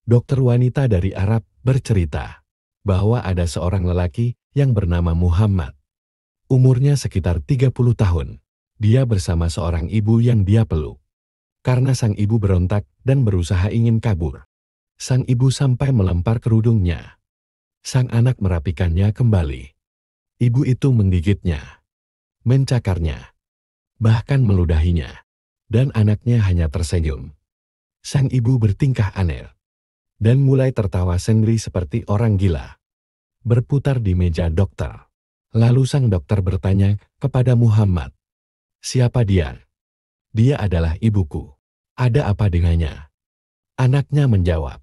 Dokter wanita dari Arab bercerita bahwa ada seorang lelaki yang bernama Muhammad. Umurnya sekitar 30 tahun. Dia bersama seorang ibu yang dia peluk. Karena sang ibu berontak dan berusaha ingin kabur, sang ibu sampai melempar kerudungnya. Sang anak merapikannya kembali. Ibu itu menggigitnya, mencakarnya, bahkan meludahinya. Dan anaknya hanya tersenyum. Sang ibu bertingkah aneh dan mulai tertawa sendiri seperti orang gila. Berputar di meja dokter. Lalu sang dokter bertanya kepada Muhammad, "Siapa dia?" "Dia adalah ibuku." "Ada apa dengannya?" Anaknya menjawab,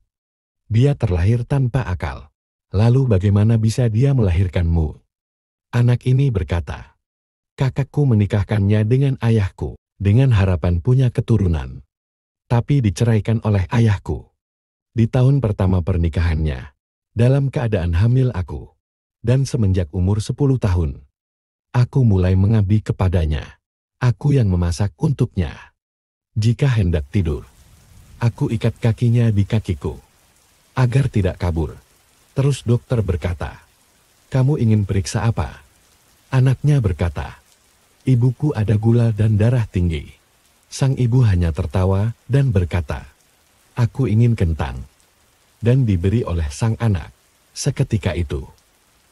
"Dia terlahir tanpa akal. Lalu bagaimana bisa dia melahirkanmu?" Anak ini berkata, "Kakakku menikahkannya dengan ayahku, dengan harapan punya keturunan. Tapi diceraikan oleh ayahku. Di tahun pertama pernikahannya, dalam keadaan hamil aku, dan semenjak umur 10 tahun, aku mulai mengabdi kepadanya. Aku yang memasak untuknya. Jika hendak tidur, aku ikat kakinya di kakiku, agar tidak kabur." Terus dokter berkata, "Kamu ingin periksa apa?" Anaknya berkata, "Ibuku ada gula dan darah tinggi." Sang ibu hanya tertawa dan berkata, "Aku ingin kentang." Dan diberi oleh sang anak. Seketika itu,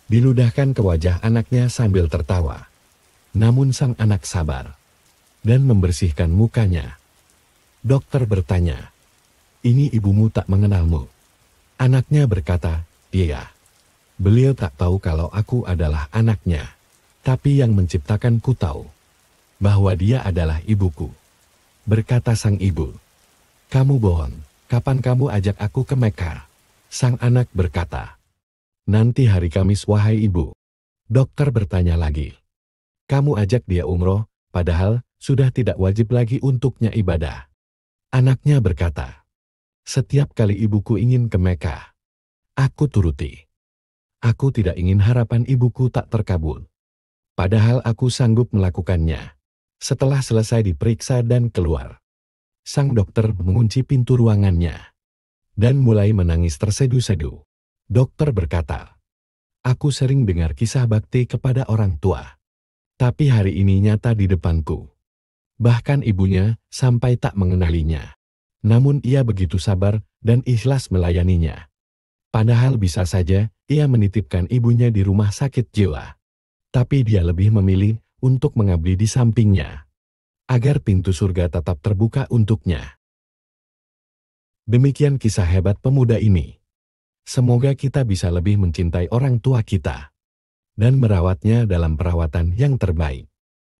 diludahkan ke wajah anaknya sambil tertawa. Namun sang anak sabar dan membersihkan mukanya. Dokter bertanya, "Ini ibumu tak mengenalmu?" Anaknya berkata, "Iya. Beliau tak tahu kalau aku adalah anaknya. Tapi yang menciptakanku tahu bahwa dia adalah ibuku." Berkata sang ibu, "Kamu bohong, kapan kamu ajak aku ke Mekah?" Sang anak berkata, "Nanti hari Kamis wahai ibu." Dokter bertanya lagi, "Kamu ajak dia umroh, padahal sudah tidak wajib lagi untuknya ibadah?" Anaknya berkata, "Setiap kali ibuku ingin ke Mekah, aku turuti. Aku tidak ingin harapan ibuku tak terkabul. Padahal aku sanggup melakukannya." Setelah selesai diperiksa dan keluar, sang dokter mengunci pintu ruangannya dan mulai menangis terseduh-seduh. Dokter berkata, "Aku sering dengar kisah bakti kepada orang tua, tapi hari ini nyata di depanku." Bahkan ibunya sampai tak mengenalinya. Namun ia begitu sabar dan ikhlas melayaninya. Padahal bisa saja ia menitipkan ibunya di rumah sakit jiwa. Tapi dia lebih memilih untuk mengabdi di sampingnya, agar pintu surga tetap terbuka untuknya. Demikian kisah hebat pemuda ini. Semoga kita bisa lebih mencintai orang tua kita dan merawatnya dalam perawatan yang terbaik,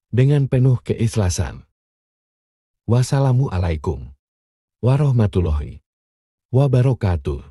dengan penuh keikhlasan. Wassalamualaikum warahmatullahi wabarakatuh.